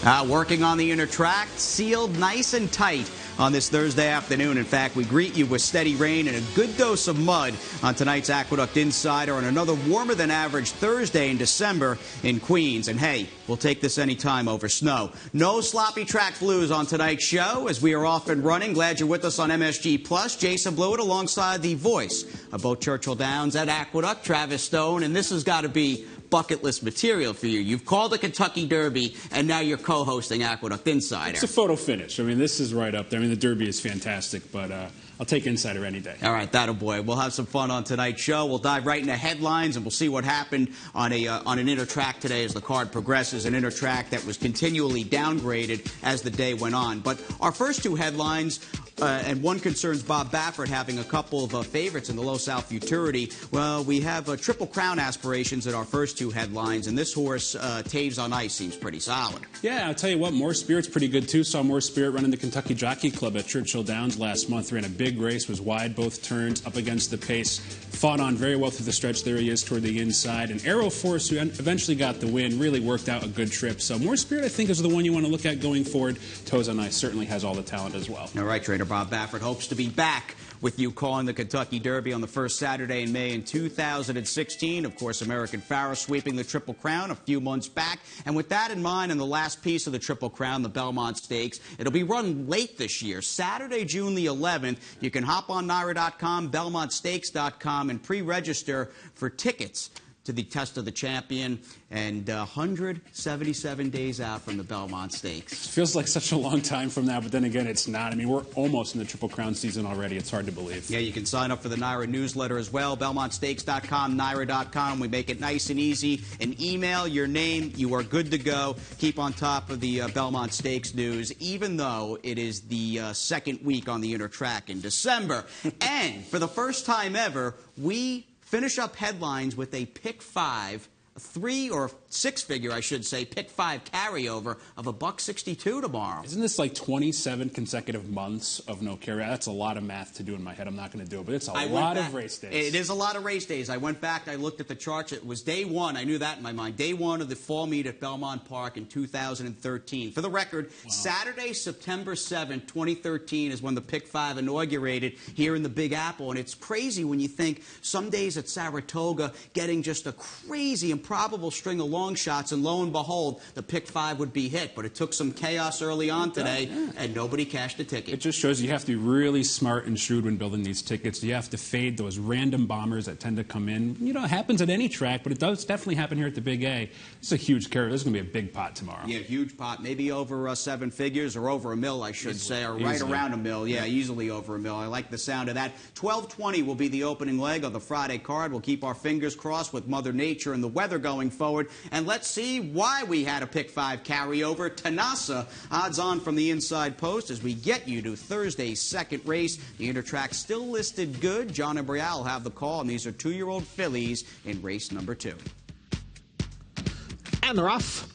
Working on the inner track, sealed nice and tight on this Thursday afternoon. In fact, we greet you with steady rain and a good dose of mud on tonight's Aqueduct Insider on another warmer than average Thursday in December in Queens. And hey, we'll take this anytime over snow. No sloppy track blues on tonight's show as we are off and running. Glad you're with us on MSG Plus. Jason Blewitt alongside the voice of both Churchill Downs at Aqueduct, Travis Stone. And this has got to be bucket list material for you. You've called the Kentucky Derby, and now you're co-hosting Aqueduct Insider. It's a photo finish. I mean, this is right up there. I mean, the Derby is fantastic, but I'll take Insider any day. All right, that'll boy. We'll have some fun on tonight's show. We'll dive right into headlines, and we'll see what happened on an inner track today as the card progresses. An inner track that was continually downgraded as the day went on. But our first two headlines. And one concerns Bob Baffert having a couple of favorites in the Low South Futurity. Well, we have Triple Crown aspirations in our first two headlines, and this horse, Taves on Ice, seems pretty solid. Yeah, I'll tell you what, More Spirit's pretty good, too. Saw More Spirit running the Kentucky Jockey Club at Churchill Downs last month. Ran a big race, was wide both turns, up against the pace. Fought on very well through the stretch. There he is toward the inside. And Aero Force, who eventually got the win, really worked out a good trip. So More Spirit, I think, is the one you want to look at going forward. Toes on Ice certainly has all the talent as well. All right, trainer Bob Baffert hopes to be back with you calling the Kentucky Derby on the first Saturday in May in 2016. Of course, American Pharoah sweeping the Triple Crown a few months back. And with that in mind, and the last piece of the Triple Crown, the Belmont Stakes, it'll be run late this year, Saturday, June the 11th. You can hop on NYRA.com, BelmontStakes.com, and pre-register for tickets to the Test of the Champion, and 177 days out from the Belmont Stakes. Feels like such a long time from now, but then again, it's not. I mean, we're almost in the Triple Crown season already. It's hard to believe. Yeah, you can sign up for the NYRA newsletter as well, BelmontStakes.com, NYRA.com. We make it nice and easy. An email, your name, you are good to go. Keep on top of the Belmont Stakes news, even though it is the second week on the inner track in December. And for the first time ever, we finish up headlines with a pick five, a 3 or 6 figure, I should say, pick 5 carryover of $1.62 tomorrow. Isn't this like 27 consecutive months of no carry? That's a lot of math to do in my head. I'm not going to do it, but it's a lot of race days. It is a lot of race days. I went back, I looked at the charts. It was day one. I knew that in my mind. Day one of the fall meet at Belmont Park in 2013. For the record, wow. Saturday, September 7th, 2013 is when the pick 5 inaugurated here in the Big Apple. And it's crazy when you think some days at Saratoga getting just a crazy, improbable string of long shots, and lo and behold, the pick 5 would be hit. But it took some chaos early on today, and nobody cashed a ticket. It just shows you have to be really smart and shrewd when building these tickets. You have to fade those random bombers that tend to come in. You know, it happens at any track, but it does definitely happen here at the Big A. It's a huge carry. There's going to be a big pot tomorrow. Yeah, huge pot. Maybe over 7 figures, or over $1 million, I should say, or right around $1 million. Yeah, easily over $1 million. I like the sound of that. 12:20 will be the opening leg of the Friday card. We'll keep our fingers crossed with Mother Nature and the weather going forward. And let's see why we had a pick 5 carryover. Tanasa, odds on from the inside post as we get you to Thursday's second race. The inner track still listed good. John and Brielle have the call, and these are 2-year-old fillies in race number 2. And they're off.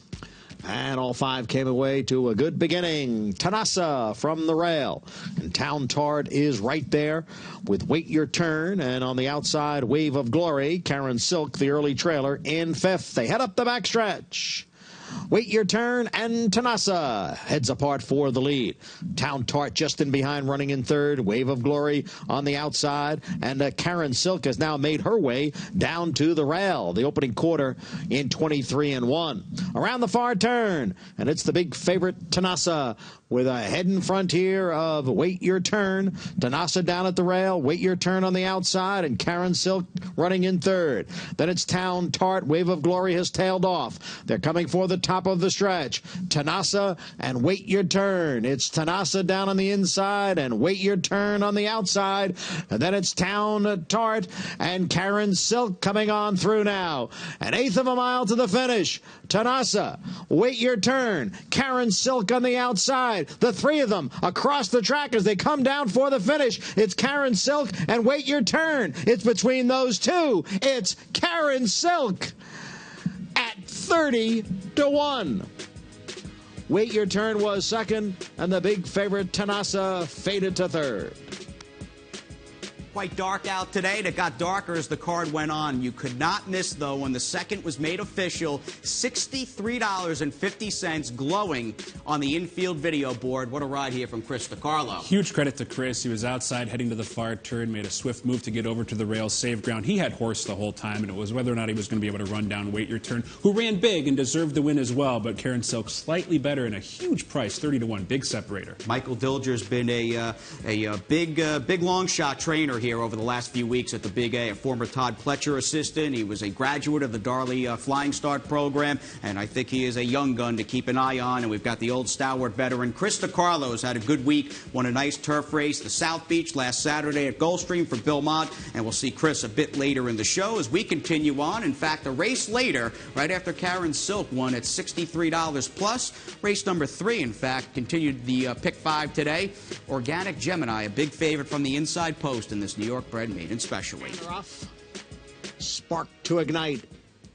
And all 5 came away to a good beginning. Tanasa from the rail. And Town Tard is right there with Wait Your Turn. And on the outside, Wave of Glory. Karen Silk, the early trailer, in 5th. They head up the backstretch. Wait Your Turn and Tanasa heads apart for the lead. Town Tart just in behind, running in 3rd. Wave of Glory on the outside. And Karen Silk has now made her way down to the rail. The opening quarter in 23-1. Around the far turn, and it's the big favorite Tanasa with a head in front here of Wait Your Turn. Tanasa down at the rail. Wait Your Turn on the outside, and Karen Silk running in 3rd. Then it's Town Tart. Wave of Glory has tailed off. They're coming for the top of the stretch. Tanasa and Wait Your Turn. It's Tanasa down on the inside and Wait Your Turn on the outside. And then it's Town Tart and Karen Silk coming on through now. 1/8 of a mile to the finish. Tanasa, Wait Your Turn, Karen Silk on the outside. The 3 of them across the track as they come down for the finish. It's Karen Silk and Wait Your Turn. It's between those 2. It's Karen Silk at 30-1. Wait Your Turn was 2nd, and the big favorite Tanasa faded to 3rd. Quite dark out today. It got darker as the card went on. You could not miss, though, when the second was made official. $63.50 glowing on the infield video board. What a ride here from Chris DiCarlo. Huge credit to Chris. He was outside heading to the far turn, made a swift move to get over to the rail, save ground. He had horse the whole time, and it was whether or not he was going to be able to run down Wait Your Turn, who ran big and deserved the win as well. But Karen Silk slightly better and a huge price, 30-1, big separator. Michael Dilger's been a big long shot trainer here over the last few weeks at the Big A, a former Todd Pletcher assistant. He was a graduate of the Darley Flying Start program, and I think he is a young gun to keep an eye on. And we've got the old stalwart veteran Chris DiCarlo's had a good week, won a nice turf race, the South Beach last Saturday at Gulfstream for Bill Mott, and we'll see Chris a bit later in the show as we continue on. In fact, a race later, right after Karen Silk won at $63 plus, race number 3, in fact, continued the pick 5 today. Organic Gemini, a big favorite from the inside post in this New York bred maiden special weight. Spark to Ignite.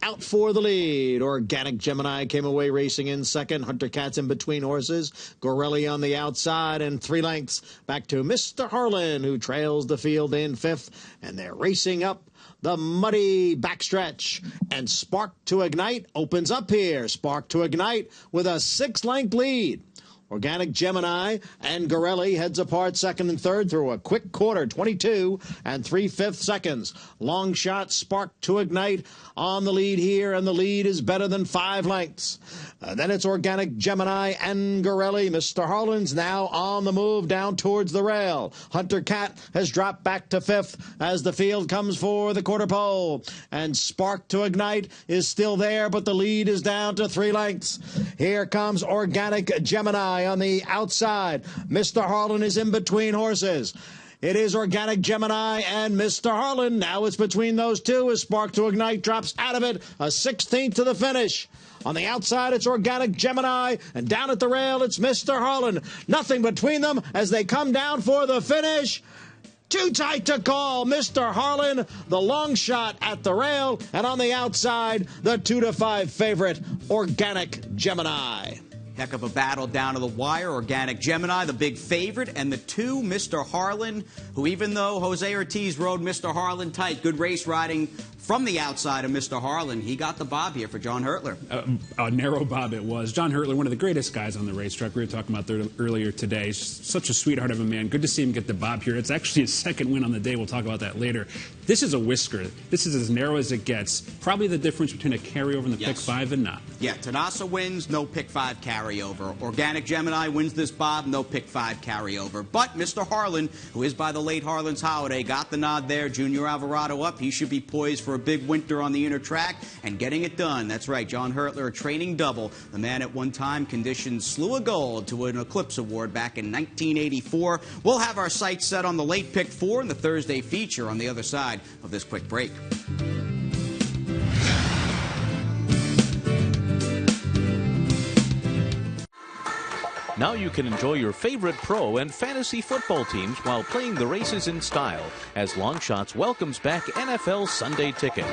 Out for the lead. Organic Gemini came away racing in second. Hunter Cat's in between horses. Gorelli on the outside, and 3 lengths back to Mr. Harlan, who trails the field in 5th. And they're racing up the muddy backstretch. And Spark to Ignite opens up here. Spark to Ignite with a 6-length lead. Organic Gemini and Gorelli heads apart second and third through a quick quarter, 22 and 3/5 seconds. Long shot, Spark to Ignite on the lead here, and the lead is better than 5 lengths. Then it's Organic Gemini and Gorelli. Mr. Harlan's now on the move down towards the rail. Hunter Cat has dropped back to 5th as the field comes for the quarter pole. And Spark to Ignite is still there, but the lead is down to 3 lengths. Here comes Organic Gemini on the outside. Mr. Harlan is in between horses. It is Organic Gemini and Mr. Harlan. Now it's between those two as Spark to Ignite drops out of it, a 16th to the finish. On the outside, it's Organic Gemini, and down at the rail, it's Mr. Harlan. Nothing between them as they come down for the finish. Too tight to call. Mr. Harlan, the long shot at the rail, and on the outside, the 2-5 favorite, Organic Gemini. Heck of a battle down to the wire. Organic Gemini, the big favorite, and the 2, Mr. Harlan, who even though Jose Ortiz rode Mr. Harlan tight, good race riding from the outside of Mr. Harlan, he got the bob here for John Hurtler. A narrow bob it was. John Hurtler, one of the greatest guys on the racetrack. We were talking about that earlier today. Such a sweetheart of a man. Good to see him get the bob here. It's actually his second win on the day. We'll talk about that later. This is a whisker. This is as narrow as it gets. Probably the difference between a carryover in the pick 5 and not. Yeah, Tanasa wins, no pick 5 carryover. Organic Gemini wins this bob, no pick 5 carryover. But Mr. Harlan, who is by the late Harlan's holiday, got the nod there. Junior Alvarado up. He should be poised for a big winter on the inner track and getting it done. That's right, John Hurtler, a training double. The man at one time conditioned Slew of Gold to an Eclipse Award back in 1984. We'll have our sights set on the late pick 4 and the Thursday feature on the other side of this quick break. Now you can enjoy your favorite pro and fantasy football teams while playing the races in style as Longshots welcomes back NFL Sunday Ticket.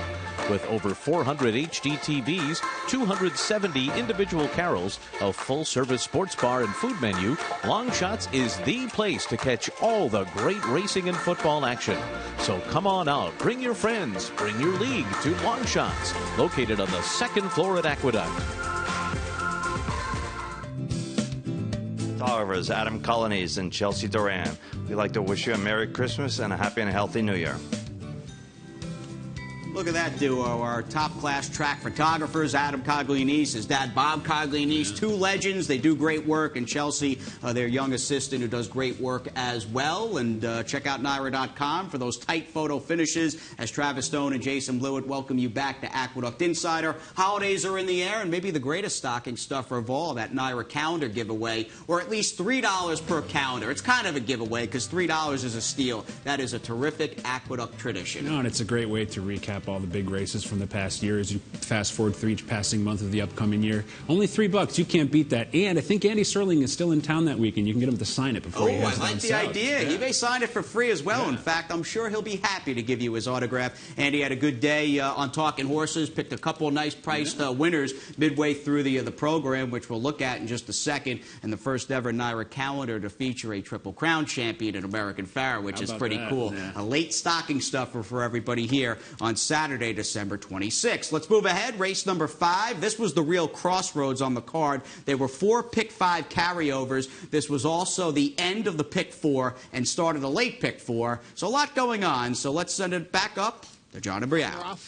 With over 400 HD TVs, 270 individual carols, a full-service sports bar and food menu, Longshots is the place to catch all the great racing and football action. So come on out, bring your friends, bring your league to Longshots, located on the 2nd floor at Aqueduct. Oliver's, Adam Colonies, and Chelsea Duran. We'd like to wish you a Merry Christmas and a happy and a healthy New Year. Look at that duo, our top-class track photographers, Adam Coglianese, his dad, Bob Coglianese, 2 legends. They do great work, and Chelsea, their young assistant, who does great work as well. And check out Naira.com for those tight photo finishes as Travis Stone and Jason Blewitt welcome you back to Aqueduct Insider. Holidays are in the air, and maybe the greatest stocking stuffer of all, that Naira calendar giveaway, or at least $3 per calendar. It's kind of a giveaway because $3 is a steal. That is a terrific Aqueduct tradition. No, and it's a great way to recap up all the big races from the past year as you fast forward through each passing month of the upcoming year. Only $3. You can't beat that. And I think Andy Serling is still in town that weekend. You can get him to sign it before he heads down south. I like the idea. Yeah. He may sign it for free as well. Yeah. In fact, I'm sure he'll be happy to give you his autograph. Andy had a good day on Talking Horses, picked a couple of nice priced winners midway through the program, which we'll look at in just a second, and the first ever NYRA calendar to feature a Triple Crown champion at American Pharoah, which is pretty cool. Yeah. A late stocking stuffer for everybody here on Saturday, December 26th. Let's move ahead. Race number 5. This was the real crossroads on the card. There were 4 Pick 5 carryovers. This was also the end of the Pick 4 and started a late Pick 4. So a lot going on. So let's send it back up to John and Brielle.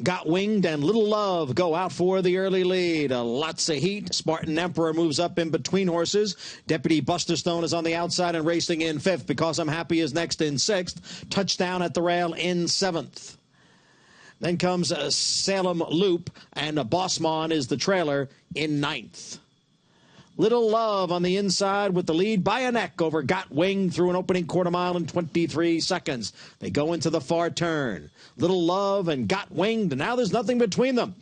Got Winged and Little Love go out for the early lead. Lots of heat. Spartan Emperor moves up in between horses. Deputy Buster Stone is on the outside and racing in 5th. Because I'm Happy is next in 6th. Touchdown at the rail in 7th. Then comes Salem Loop, and Bossman is the trailer in 9th. Little Love on the inside with the lead by a neck over Got Winged through an opening quarter mile in 23 seconds. They go into the far turn. Little Love and Got Winged, and now there's nothing between them.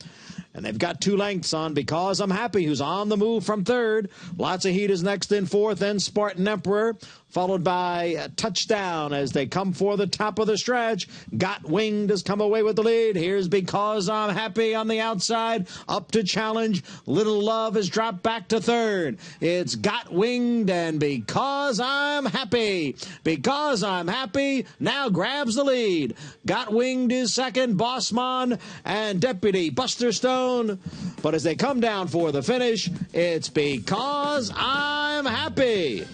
And they've got 2 lengths on Because I'm Happy, who's on the move from 3rd. Lots of Heat is next in 4th, then Spartan Emperor, followed by Touchdown as they come for the top of the stretch. Got Winged has come away with the lead. Here's Because I'm Happy on the outside, up to challenge. Little Love has dropped back to 3rd. It's Got Winged and Because I'm Happy. Because I'm Happy now grabs the lead. Got Winged is 2nd, Bossman and Deputy Buster Stone. But as they come down for the finish, it's Because I'm Happy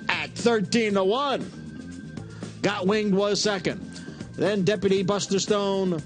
at 13-1. Got Winged was 2nd. Then Deputy Buster Stone.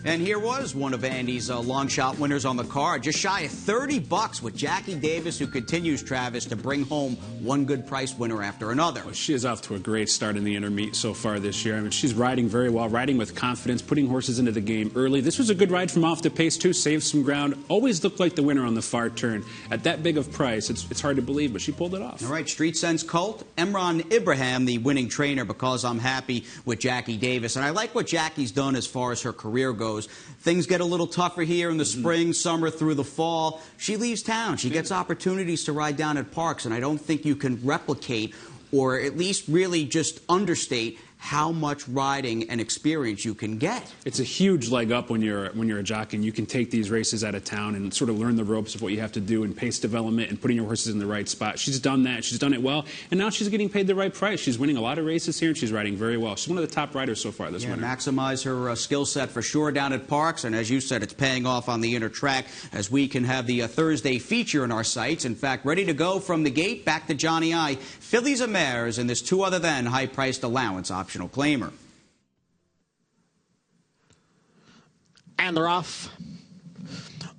And here was one of Andy's long shot winners on the card, just shy of $30 with Jackie Davis, who continues, Travis, to bring home one good price winner after another. Well, she is off to a great start in the intermeet so far this year. I mean, she's riding very well, riding with confidence, putting horses into the game early. This was a good ride from off the pace, too, saved some ground. Always looked like the winner on the far turn. At that big of price, it's hard to believe, but she pulled it off. All right, Street Sense Colt, Emron Ibrahim, the winning trainer, Because I'm Happy with Jackie Davis. And I like what Jackie's done as far as her career goes. Things get a little tougher here in the spring, summer, through the fall. She leaves town. She gets opportunities to ride down at parks, and I don't think you can replicate or at least really just understate how much riding and experience you can get. It's a huge leg up when you're a jockey, and you can take these races out of town and sort of learn the ropes of what you have to do in pace development and putting your horses in the right spot. She's done that. She's done it well, and now she's getting paid the right price. She's winning a lot of races here, and she's riding very well. She's one of the top riders so far this winter. Maximize her skill set for sure down at parks, and as you said, it's paying off on the inner track as we can have the Thursday feature in our sights. In fact, ready to go from the gate back to Johnny I. Fillies and Mares in this 2 other than high-priced allowance optional claimer. And they're off.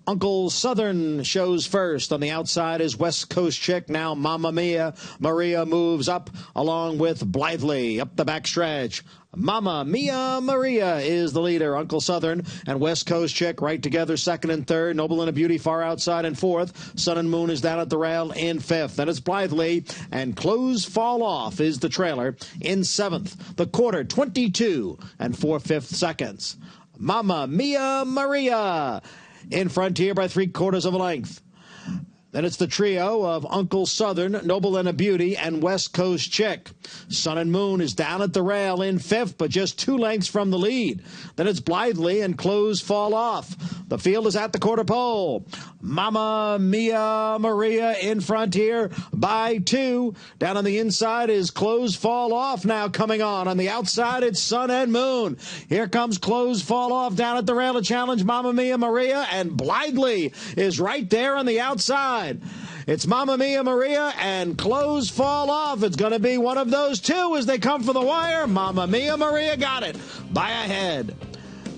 Uncle Southern shows first. On the outside is West Coast Chick. Now Mamma Mia. Maria moves up along with Blithely up the backstretch. Mamma Mia Maria is the leader. Uncle Southern and West Coast Chick right together, 2nd and 3rd. Noble and a Beauty far outside in 4th. Sun and Moon is down at the rail in 5th. Then it's Blithely, and Clothes Fall Off is the trailer in 7th. The quarter, 22 and 4/5 seconds. Mamma Mia Maria in front here by 3/4 of a length. Then it's the trio of Uncle Southern, Noble and a Beauty, and West Coast Chick. Sun and Moon is down at the rail in 5th, but just 2 lengths from the lead. Then it's Blithely and Clothes Fall Off. The field is at the quarter pole. Mamma Mia Maria in front here by 2. Down on the inside is Clothes Fall Off now coming on. On the outside, it's Sun and Moon. Here comes Clothes Fall Off down at the rail to challenge Mamma Mia Maria, and Blithely is right there on the outside. It's Mamma Mia Maria and Clothes Fall Off. It's going to be one of those two as they come for the wire. Mamma Mia Maria got it by a head.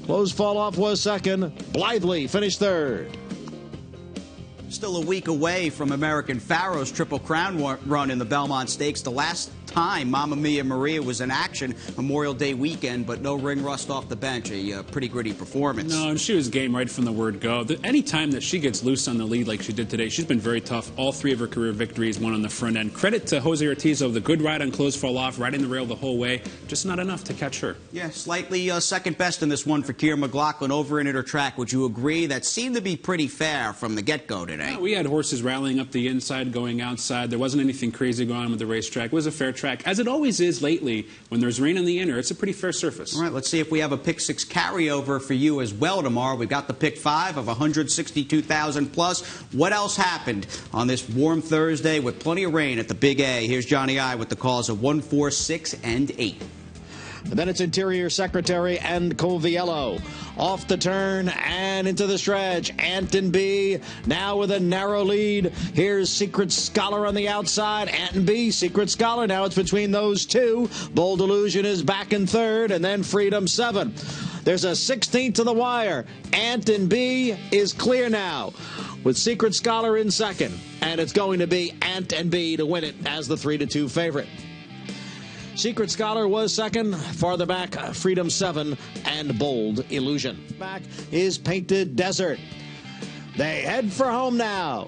Clothes Fall Off was 2nd. Blithely finished 3rd. Still a week away from American Pharoah's Triple Crown run in the Belmont Stakes. The last time. Mamma Mia Maria was in action Memorial Day weekend, but no ring rust off the bench. A pretty gritty performance. No, and she was game right from the word go. Any time that she gets loose on the lead like she did today, she's been very tough. All 3 of her career victories, one on the front end. Credit to Jose Ortiz, though. The good ride on close fall off, riding the rail the whole way. Just not enough to catch her. Yeah, slightly second best in this one for Keir McLaughlin over in her track. Would you agree? That seemed to be pretty fair from the get-go today. Yeah, we had horses rallying up the inside, going outside. There wasn't anything crazy going on with the racetrack. It was a fair track, as it always is lately. When there's rain on the inner, it's a pretty fair surface. All right, let's see if we have a pick 6 carryover for you as well tomorrow. We've got the pick 5 of 162,000 plus. What else happened on this warm Thursday with plenty of rain at the Big A? Here's Johnny I with the calls of 1, 4, 6, and 8. And then it's Interior Secretary and Coviello. Off the turn and into the stretch. Anton B now with a narrow lead. Here's Secret Scholar on the outside. Anton B, Secret Scholar. Now it's between those two. Bold Illusion is back in third, and then Freedom 7. There's a 16th to the wire. Anton B is clear now with Secret Scholar in second. And it's going to be Anton B to win it as the 3-2 favorite. Secret Scholar was second. Farther back, Freedom 7 and Bold Illusion. Back is Painted Desert. They head for home now.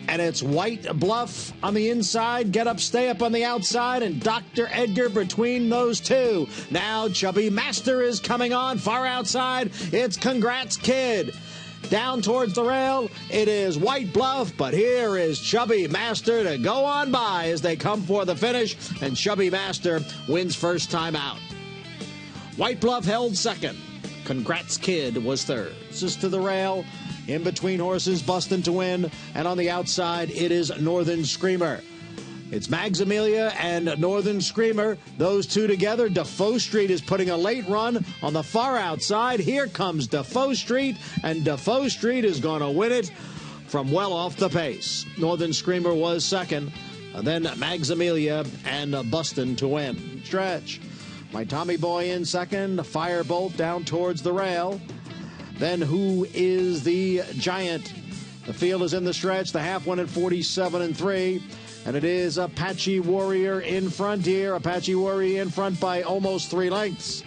And it's White Bluff on the inside. Get Up, Stay Up on the outside. And Dr. Edgar between those two. Now Chubby Master is coming on. Far outside, it's Congrats Kid. Down towards the rail, it is White Bluff, but here is Chubby Master to go on by as they come for the finish, and Chubby Master wins first time out. White Bluff held second. Congrats Kid was third. Just to the rail, in between horses, Bustin' to win, and on the outside, it is Northern Screamer. It's Maximilia and Northern Screamer. Those two together. Defoe Street is putting a late run on the far outside. Here comes Defoe Street, and Defoe Street is going to win it from well off the pace. Northern Screamer was second. Then Maximilia and Bustin' to win. Stretch. My Tommy Boy in second. Firebolt down towards the rail. Then Who is the Giant? The field is in the stretch. The half went at 47-3. And it is Apache Warrior in front here. Apache Warrior in front by almost 3 lengths.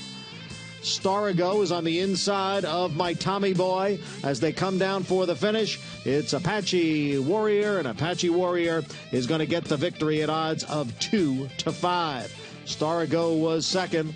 Starago is on the inside of My Tommy Boy as they come down for the finish. It's Apache Warrior, and Apache Warrior is going to get the victory at odds of 2-5. Starago was second.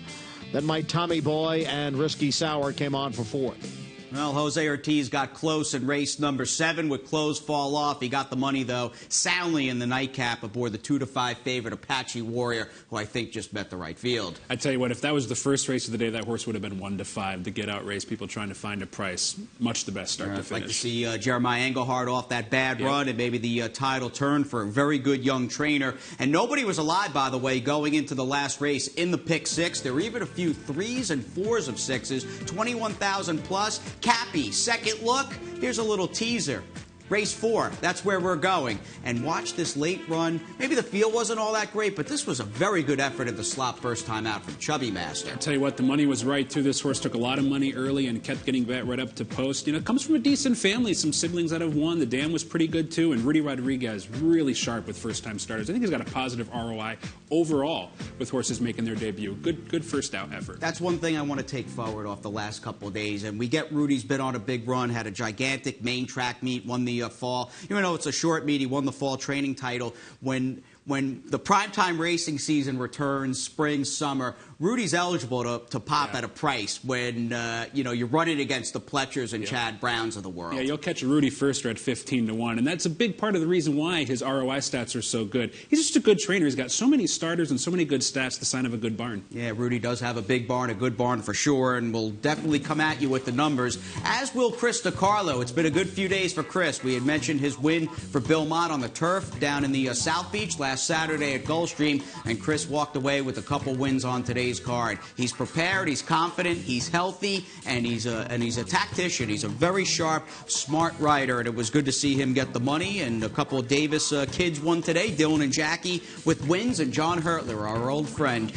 Then My Tommy Boy and Risky Sour came on for fourth. Well, Jose Ortiz got close in race number 7 with close fall off. He got the money, though, soundly in the nightcap aboard the 2-5 favorite Apache Warrior, who I think just met the right field. I tell you what, if that was the first race of the day, that horse would have been 1-5. The get-out race, people trying to find a price. Much the best start to finish. I'd like to see Jeremiah Engelhardt off that bad run and maybe the title turn for a very good young trainer. And nobody was alive, by the way, going into the last race in the pick 6. There were even a few 3s and 4s of 6s, 21,000 plus. Cappy, second look. Here's a little teaser. Race 4, that's where we're going. And watch this late run. Maybe the field wasn't all that great, but this was a very good effort at the slot first time out from Chubby Master. I'll tell you what, the money was right, too. This horse took a lot of money early and kept getting back right up to post. You know, it comes from a decent family, some siblings that have won. The dam was pretty good, too. And Rudy Rodriguez, really sharp with first-time starters. I think he's got a positive ROI overall with horses making their debut. Good first-out effort. That's one thing I want to take forward off the last couple of days. And we get Rudy's been on a big run, had a gigantic main track meet, won the fall. Even though it's a short meet, he won the fall training title. When the primetime racing season returns, spring, summer, Rudy's eligible to pop at a price when, you're running against the Pletchers and Chad Browns of the world. Yeah, you'll catch a Rudy Firster at 15-1, and that's a big part of the reason why his ROI stats are so good. He's just a good trainer. He's got so many starters and so many good stats, the sign of a good barn. Yeah, Rudy does have a big barn, a good barn for sure, and will definitely come at you with the numbers, as will Chris DiCarlo. It's been a good few days for Chris. We had mentioned his win for Bill Mott on the turf down in the South Beach last Saturday at Gulfstream, and Chris walked away with a couple wins on today's card. He's prepared, he's confident, he's healthy, and he's a tactician. He's a very sharp, smart rider, and it was good to see him get the money. And a couple of Davis kids won today, Dylan and Jackie with wins, and John Hurtler, our old friend,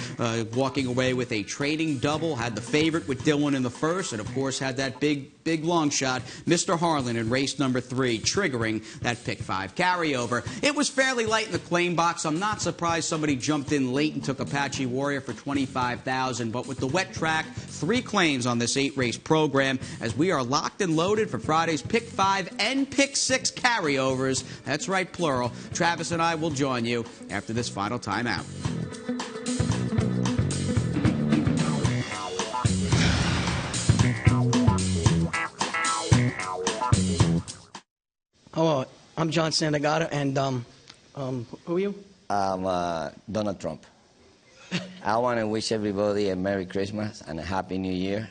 walking away with a trading double. Had the favorite with Dylan in the first, and of course had that big long shot, Mr. Harlan, in race number 3. ultimately triggering that pick 5 carryover. It was fairly light in the claim box. I'm not surprised somebody jumped in late and took Apache Warrior for $25,000. But with the wet track, 3 claims on this 8-race program as we are locked and loaded for Friday's pick 5 and pick 6 carryovers. That's right, plural. Travis and I will join you after this final timeout. Hello, I'm John Santagata, and who are you? I'm Donald Trump. I want to wish everybody a Merry Christmas and a Happy New Year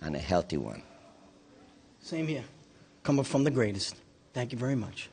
and a healthy one. Same here. Coming from the greatest. Thank you very much.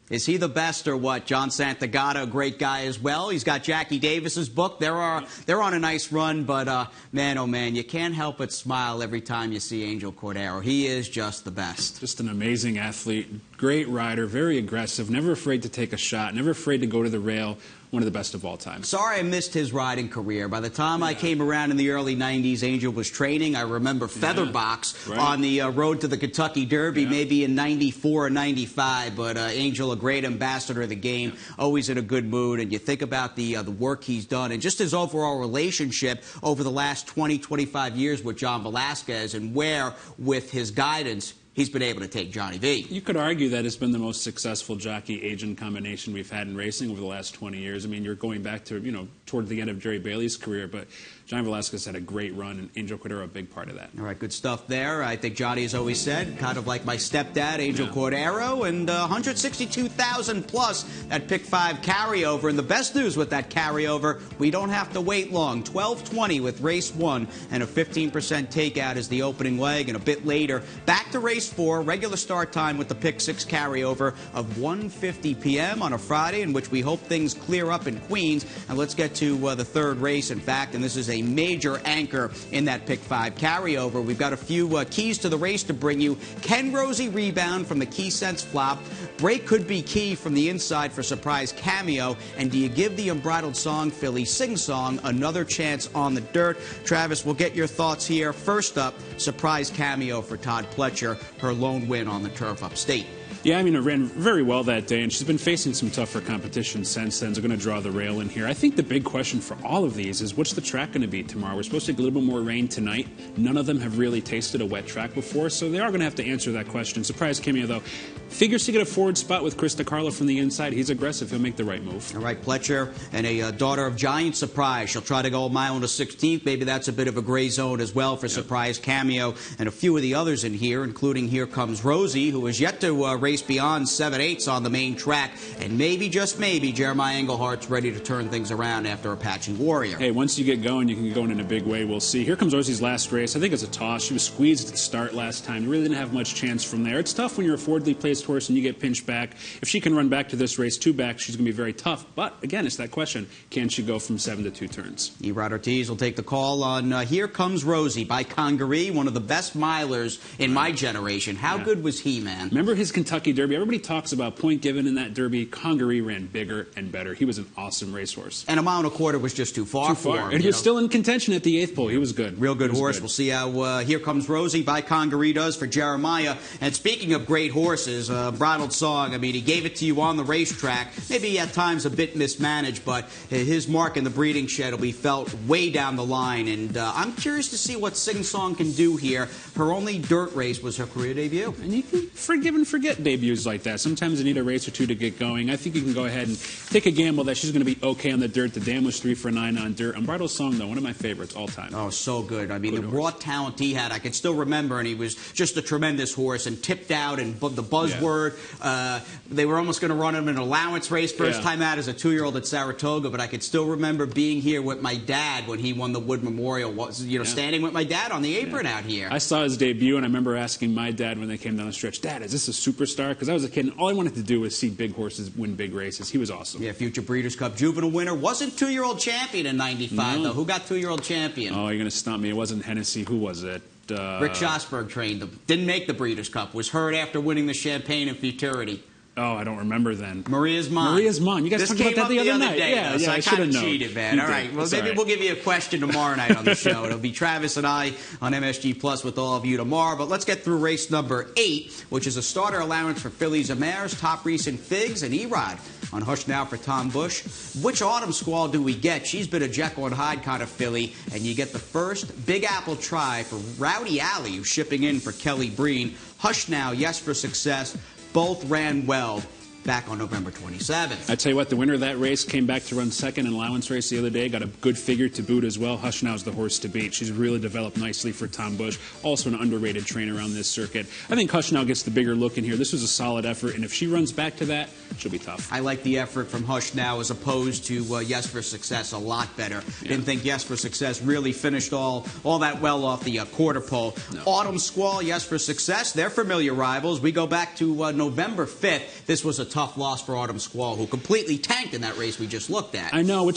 Is he the best or what? John Santagata, a great guy as well. He's got Jackie Davis's book. They're on a nice run, but man, oh man, you can't help but smile every time you see Angel Cordero. He is just the best. Just an amazing athlete, great rider, very aggressive, never afraid to take a shot, never afraid to go to the rail. One of the best of all time. Sorry I missed his riding career. By the time I came around in the early 90s, Angel was training. I remember Featherbox on the road to the Kentucky Derby, maybe in 94 or 95. But Angel, a great ambassador of the game, always in a good mood. And you think about the work he's done and just his overall relationship over the last 20, 25 years with John Velasquez and where, with his guidance, he's been able to take Johnny V. You could argue that it's been the most successful jockey-agent combination we've had in racing over the last 20 years. I mean, you're going back to, toward the end of Jerry Bailey's career, but Johnny Velasquez had a great run, and Angel Cordero a big part of that. All right, good stuff there. I think Johnny has always said, kind of like my stepdad, Angel Cordero, and 162,000 plus that pick 5 carryover. And the best news with that carryover, we don't have to wait long. 12:20 with race 1 and a 15% takeout as the opening leg, and a bit later, back to race 4, regular start time with the pick 6 carryover of 1:50 p.m. on a Friday, in which we hope things clear up in Queens. And let's get to the third race, in fact, and this is a major anchor in that pick 5 carryover. We've got a few keys to the race to bring you. Can Rosie rebound from the Key Sense flop? Break could be key from the inside for surprise cameo. And do you give the Unbridled Song filly Sing Song another chance on the dirt? Travis, we'll get your thoughts here. First up, surprise cameo for Todd Pletcher, her lone win on the turf upstate. Yeah, I mean, it ran very well that day, and she's been facing some tougher competition since then. So going to draw the rail in here. I think the big question for all of these is what's the track going to be tomorrow? We're supposed to get a little bit more rain tonight. None of them have really tasted a wet track before, so they are going to have to answer that question. Surprise cameo, though. Figures to get a forward spot with Chris DiCarlo from the inside. He's aggressive. He'll make the right move. All right, Pletcher and a daughter of Giant Surprise. She'll try to go a mile and a 16th. Maybe that's a bit of a gray zone as well for surprise cameo. And a few of the others in here, including Here Comes Rosie, who is yet to race beyond 7/8 on the main track. And maybe, just maybe, Jeremiah Englehart's ready to turn things around after Apache Warrior. Hey, once you get going, you can get going in a big way. We'll see. Here comes Rosie's last race. I think it's a toss. She was squeezed at the start last time. You really didn't have much chance from there. It's tough when you're a forwardly placed horse and you get pinched back. If she can run back to this race 2 back, she's going to be very tough. But, again, it's that question. Can she go from 7 to 2 turns? Erod Ortiz will take the call on Here Comes Rosie by Congaree, one of the best milers in my generation. How good was he, man? Remember his Kentucky Derby? Everybody talks about point given in that Derby. Congaree ran bigger and better. He was an awesome racehorse. And a mile and a quarter was just too far for him. And he was still in contention at the 8th pole. He was good. Real good horse. We'll see how Here Comes Rosie by Congaree does for Jeremiah. And speaking of great horses, Bridled Song, I mean, he gave it to you on the racetrack. Maybe at times a bit mismanaged, but his mark in the breeding shed will be felt way down the line. And I'm curious to see what Sing Song can do here. Her only dirt race was her career debut. And you can forgive and forget debuts like that. Sometimes you need a race or two to get going. I think you can go ahead and take a gamble that she's going to be okay on the dirt. The dam was 3 for 9 on dirt. Unbridled Song, though, one of my favorites all time. Oh, so good. I mean, the raw talent he had, I can still remember, and he was just a tremendous horse and tipped out and the buzzword. They were almost going to run him in an allowance race first time out as a 2-year-old at Saratoga, but I could still remember being here with my dad when he won the Wood Memorial, standing with my dad on the apron out here. I saw his debut, and I remember asking my dad when they came down the stretch, Dad, is this a superstar? Because I was a kid, and all I wanted to do was see big horses win big races. He was awesome. Yeah, future Breeders' Cup juvenile winner. Wasn't 2-year-old champion in 95, though. Who got 2-year-old champion? Oh, you're going to stump me. It wasn't Hennessy. Who was it? Rick Schosberg trained them. Didn't make the Breeders' Cup. Was hurt after winning the Champagne in Futurity. Oh, I don't remember then. Maria's Mon. Maria's Mon. You guys talked about that the other night. Day, Yeah, I I should have known. cheated, man. You all did. right. Well, It's maybe all right. we'll give you a question tomorrow night on the show. It'll be Travis and I on MSG Plus with all of you tomorrow. But let's get through race number 8, which is a starter allowance for fillies and mares, top recent figs, and Erod. On Hush Now for Tom Bush. Which Autumn Squall do we get? She's been a Jekyll and Hyde kind of filly, and you get the first Big Apple try for Rowdy Alley, who's shipping in for Kelly Breen. Hush Now, Yes for Success, both ran well back on November 27th. I tell you what, the winner of that race came back to run second in allowance race the other day, got a good figure to boot as well. Hush Now is the horse to beat. She's really developed nicely for Tom Bush, also an underrated trainer on this circuit. I think Hush Now gets the bigger look in here. This was a solid effort, and if she runs back to that, she'll be tough. I like the effort from Hush Now as opposed to Yes for Success a lot better. Yeah. Didn't think Yes for Success really finished all that well off the quarter pole. No. Autumn Squall, Yes for Success, they're familiar rivals. We go back to November 5th. This was a tough loss for Autumn Squall, who completely tanked in that race we just looked at. I know,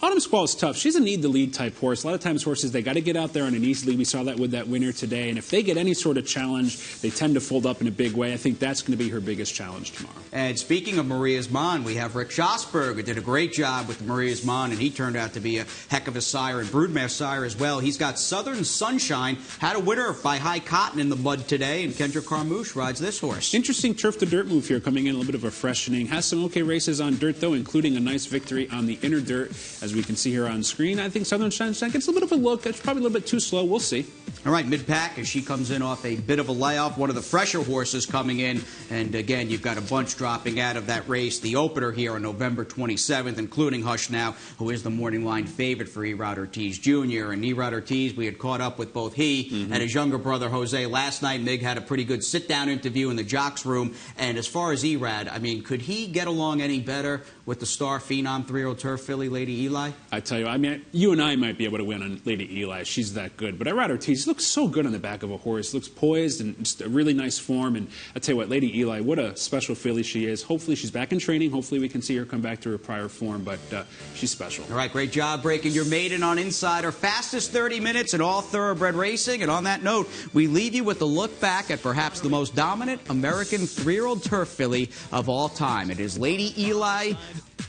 Autumn Squall is tough. She's a need-the-lead type horse. A lot of times horses, they got to get out there on an easy lead. We saw that with that winner today. And if they get any sort of challenge, they tend to fold up in a big way. I think that's going to be her biggest challenge tomorrow. And speaking of Maria's Mon, we have Rick Schosberg, who did a great job with Maria's Mon, and he turned out to be a heck of a sire and broodmare sire as well. He's got Southern Sunshine, had a winner by High Cotton in the mud today, and Kendra Carmouche rides this horse. Interesting turf-to-dirt move here, coming in a little bit of a freshening. Has some okay races on dirt, though, including a nice victory on the inner dirt, as we can see here on screen. I think Southern Sunshine gets a little bit of a look. It's probably a little bit too slow. We'll see. All right, mid-pack as she comes in off a bit of a layoff. One of the fresher horses coming in. And again, you've got a bunch dropping out of that race. The opener here on November 27th, including Hush Now, who is the morning line favorite for Erod Ortiz Jr. And Erod Ortiz, we had caught up with both he and his younger brother, Jose, last night. Mig had a pretty good sit-down interview in the jocks room. And as far as Erod, I mean, could he get along any better with the star phenom 3-year-old turf filly, Lady Eli? I tell you, I mean, you and I might be able to win on Lady Eli. She's that good. But Erod Ortiz looks so good on the back of a horse. Looks poised and just a really nice form. And I tell you what, Lady Eli, what a special filly she is. Hopefully she's back in training. Hopefully we can see her come back to her prior form. But she's special. All right, great job breaking your maiden on Insider. Fastest 30 minutes in all thoroughbred racing. And on that note, we leave you with a look back at perhaps the most dominant American 3-year-old turf filly of all time. It is Lady Eli,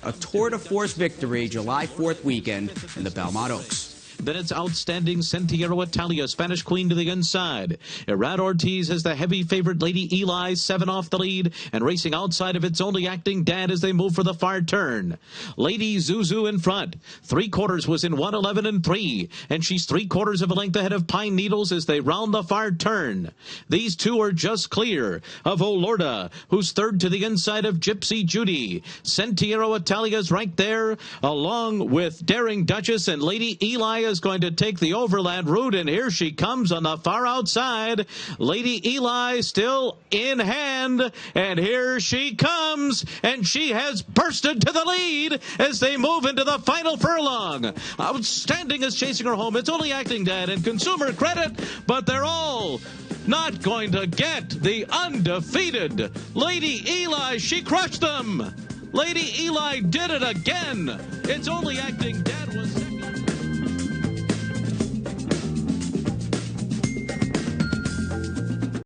a tour de force victory July 4th weekend in the Belmont Oaks. Then it's outstanding Sentiero Italia, Spanish Queen to the inside. Erod Ortiz has the heavy favorite Lady Eli, 7 off the lead, and racing outside of its only acting dad as they move for the far turn. Lady Zuzu in front. 3/4 was in 1:11.3, and she's 3/4 of a length ahead of Pine Needles as they round the far turn. These two are just clear of Olorda, who's third to the inside of Gypsy Judy. Sentiero Italia's right there, along with Daring Duchess, and Lady Eli is going to take the overland route, and here she comes on the far outside. Lady Eli still in hand, and here she comes, and she has bursted to the lead as they move into the final furlong. Outstanding is chasing her home. It's only acting dad and Consumer Credit, but they're all not going to get the undefeated Lady Eli. She crushed them. Lady Eli did it again. It's only acting dad was